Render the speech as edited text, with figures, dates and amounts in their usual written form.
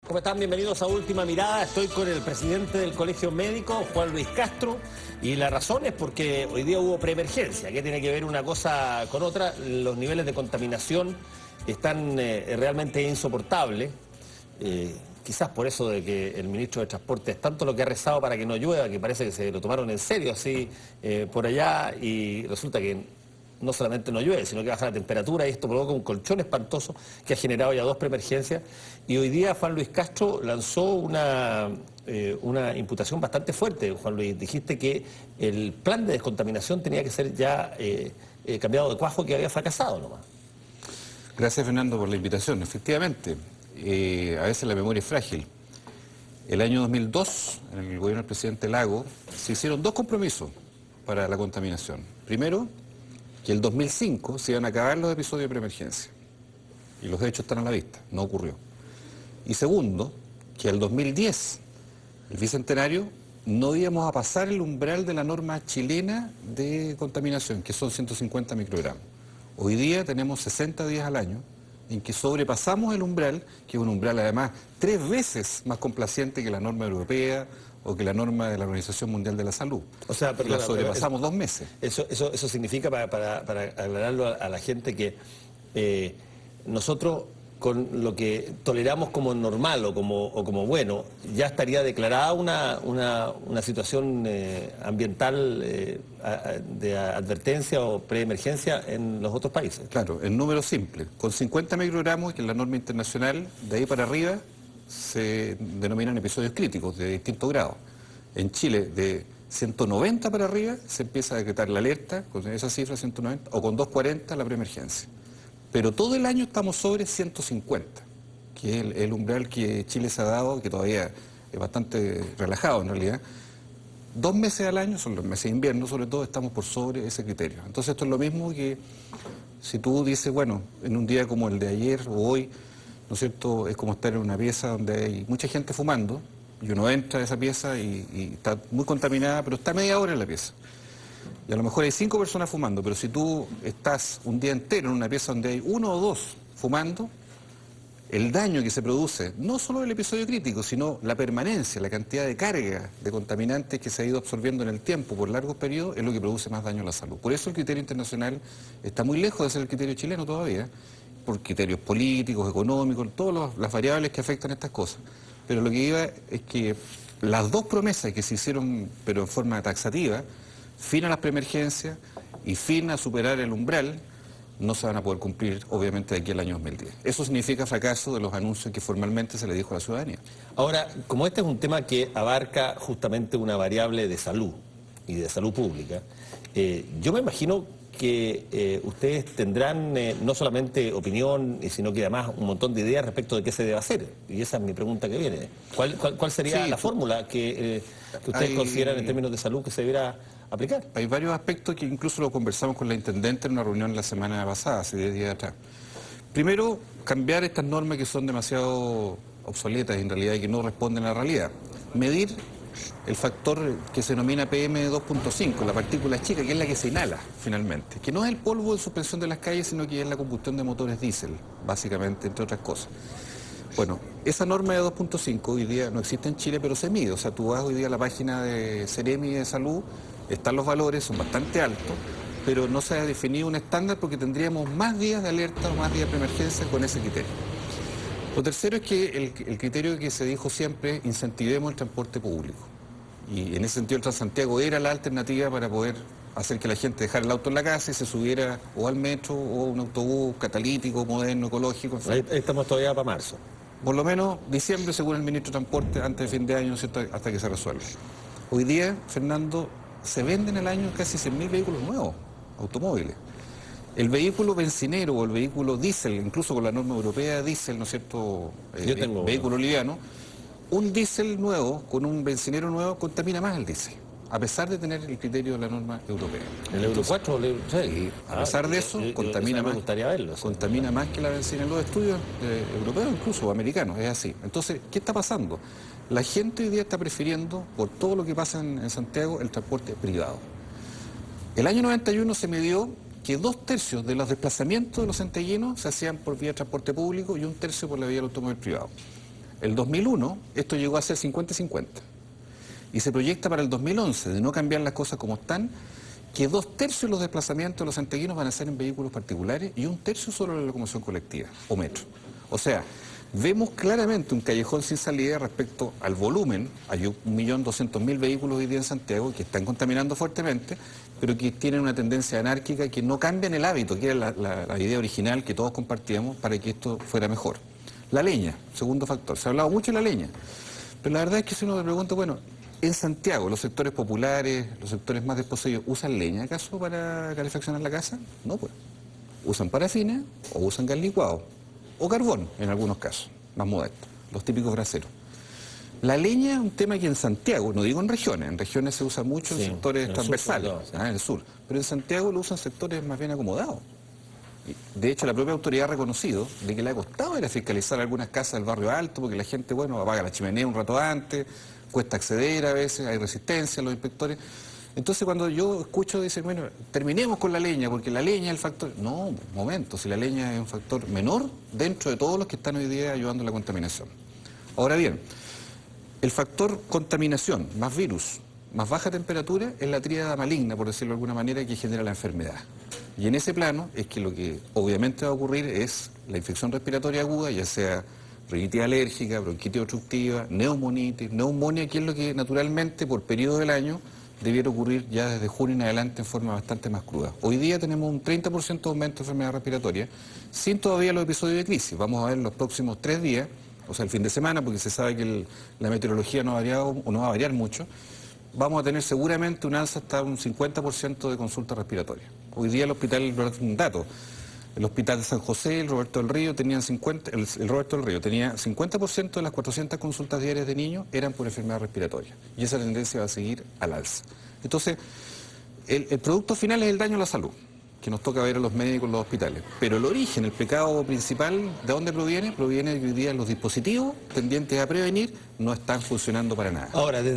¿Cómo están? Bienvenidos a Última Mirada. Estoy con el presidente del Colegio Médico, Juan Luis Castro, y la razón es porque hoy día hubo preemergencia. ¿Qué tiene que ver una cosa con otra? Los niveles de contaminación están realmente insoportables. Quizás por eso de que el ministro de Transporte es tanto lo que ha rezado para que no llueva, que parece que se lo tomaron en serio así por allá, y resulta que no solamente no llueve, sino que baja la temperatura y esto provoca un colchón espantoso que ha generado ya dos preemergencias. Y hoy día Juan Luis Castro lanzó una imputación bastante fuerte. Juan Luis, dijiste que el plan de descontaminación tenía que ser ya cambiado de cuajo, que había fracasado nomás. Gracias, Fernando, por la invitación. Efectivamente, a veces la memoria es frágil. El año 2002, en el gobierno del presidente Lago, se hicieron dos compromisos para la contaminación. Primero, que el 2005 se iban a acabar los episodios de preemergencia. Y los hechos están a la vista, no ocurrió. Y segundo, que el 2010, el bicentenario, no íbamos a pasar el umbral de la norma chilena de contaminación, que son 150 microgramos. Hoy día tenemos 60 días al año en que sobrepasamos el umbral, que es un umbral además 3 veces más complaciente que la norma europea o que la norma de la Organización Mundial de la Salud. O sea, perdona, la sobrepasamos 2 meses. Eso significa, para aclararlo a la gente, que nosotros, con lo que toleramos como normal o como bueno, ya estaría declarada una situación ambiental de advertencia o preemergencia en los otros países. Claro, en número simple. Con 50 microgramos, que es la norma internacional, de ahí para arriba se denominan episodios críticos de distinto grado. En Chile, de 190 para arriba, se empieza a decretar la alerta, con esa cifra 190, o con 240 la preemergencia. Pero todo el año estamos sobre 150, que es el umbral que Chile se ha dado, que todavía es bastante relajado en realidad. 2 meses al año, son los meses de invierno sobre todo, estamos por sobre ese criterio. Entonces esto es lo mismo que si tú dices, bueno, en un día como el de ayer o hoy, ¿no es cierto?, es como estar en una pieza donde hay mucha gente fumando, y uno entra a esa pieza y está muy contaminada, pero está media hora en la pieza. Y a lo mejor hay 5 personas fumando, pero si tú estás un día entero en una pieza donde hay 1 o 2 fumando, el daño que se produce, no solo el episodio crítico, sino la permanencia, la cantidad de carga de contaminantes que se ha ido absorbiendo en el tiempo por largos periodos, es lo que produce más daño a la salud. Por eso el criterio internacional está muy lejos de ser el criterio chileno todavía, por criterios políticos, económicos, todas las variables que afectan estas cosas. Pero lo que iba es que las dos promesas que se hicieron, pero en forma taxativa, fin a las preemergencias y fin a superar el umbral, no se van a poder cumplir, obviamente, de aquí al año 2010. Eso significa fracaso de los anuncios que formalmente se le dijo a la ciudadanía. Ahora, como este es un tema que abarca justamente una variable de salud y de salud pública, yo me imagino que ustedes tendrán no solamente opinión, sino que además un montón de ideas respecto de qué se debe hacer. Y esa es mi pregunta que viene. ¿Cuál sería la fórmula que ustedes consideran en términos de salud que se debiera aplicar? Hay varios aspectos que incluso lo conversamos con la intendente en una reunión la semana pasada, hace 10 días atrás. Primero, cambiar estas normas que son demasiado obsoletas en realidad y que no responden a la realidad. Medir el factor que se denomina PM2.5, la partícula chica, que es la que se inhala finalmente, que no es el polvo de suspensión de las calles, sino que es la combustión de motores diésel, básicamente, entre otras cosas. Bueno, esa norma de 2.5 hoy día no existe en Chile, pero se mide. O sea, tú vas hoy día a la página de Seremi de Salud, están los valores, son bastante altos, pero no se ha definido un estándar porque tendríamos más días de alerta o más días de preemergencia con ese criterio. Lo tercero es que el criterio que se dijo siempre, incentivemos el transporte público. Y en ese sentido el Transantiago era la alternativa para poder hacer que la gente dejara el auto en la casa y se subiera o al metro o a un autobús catalítico, moderno, ecológico, en fin. Ahí estamos todavía para marzo. Por lo menos diciembre, según el ministro de Transporte, antes de fin de año, ¿cierto?, hasta que se resuelva. Hoy día, Fernando, se venden al año casi 100.000 vehículos nuevos, automóviles. El vehículo bencinero o el vehículo diésel, incluso con la norma europea diésel, ¿no es cierto?, vehículo liviano, un diésel nuevo con un bencinero nuevo contamina más el diésel, a pesar de tener el criterio de la norma europea. ¿El Euro 4 o el Euro 6? Y a pesar de eso, contamina más. Me gustaría verlo. Contamina más que la benzina en los estudios europeos, incluso, o americanos, es así. Entonces, ¿qué está pasando? La gente hoy día está prefiriendo, por todo lo que pasa en Santiago, el transporte privado. El año 91 se midió que 2/3 de los desplazamientos de los santiaguinos se hacían por vía de transporte público y 1/3 por la vía del automóvil privado. El 2001, esto llegó a ser 50-50. Y se proyecta para el 2011, de no cambiar las cosas como están, que 2/3 de los desplazamientos de los santiaguinos van a ser en vehículos particulares y 1/3 solo en la locomoción colectiva o metro. O sea, vemos claramente un callejón sin salida respecto al volumen. Hay 1.200.000 vehículos hoy día en Santiago que están contaminando fuertemente, pero que tienen una tendencia anárquica que no cambian el hábito, que era la idea original que todos compartíamos para que esto fuera mejor. La leña, segundo factor. Se ha hablado mucho de la leña, pero la verdad es que si uno se pregunta, bueno, en Santiago, los sectores populares, los sectores más desposeídos, ¿usan leña acaso para calefaccionar la casa? No, pues. Usan parafina o usan gas licuado. O carbón, en algunos casos, más modestos, los típicos braseros. La leña es un tema que en Santiago, no digo en regiones se usa mucho en sectores transversales, en el sur, pero en Santiago lo usan sectores más bien acomodados. De hecho, la propia autoridad ha reconocido de que le ha costado ir a fiscalizar algunas casas del barrio alto, porque la gente, bueno, apaga la chimenea un rato antes, cuesta acceder a veces, hay resistencia a los inspectores. Entonces cuando yo escucho, dicen, bueno, terminemos con la leña, porque la leña es el factor... No, momento, si la leña es un factor menor dentro de todos los que están hoy día ayudando a la contaminación. Ahora bien, el factor contaminación más virus, más baja temperatura, es la tríada maligna, por decirlo de alguna manera, que genera la enfermedad. Y en ese plano es que lo que obviamente va a ocurrir es la infección respiratoria aguda, ya sea rinitis alérgica, bronquitis obstructiva, neumonitis, neumonía, que es lo que naturalmente por periodo del año debiera ocurrir ya desde junio en adelante en forma bastante más cruda. Hoy día tenemos un 30% de aumento de enfermedad respiratoria, sin todavía los episodios de crisis. Vamos a ver los próximos 3 días, o sea, el fin de semana, porque se sabe que la meteorología no ha variado o no va a variar mucho. Vamos a tener seguramente un alza hasta un 50% de consultas respiratorias. Hoy día el hospital, un dato, el hospital de San José, el Roberto del Río, el Roberto del Río tenía 50% de las 400 consultas diarias de niños eran por enfermedad respiratoria. Y esa tendencia va a seguir al alza. Entonces, el producto final es el daño a la salud, que nos toca ver a los médicos en los hospitales. Pero el origen, el pecado principal, ¿de dónde proviene? Proviene de que hoy día los dispositivos tendientes a prevenir no están funcionando para nada. Ahora, desde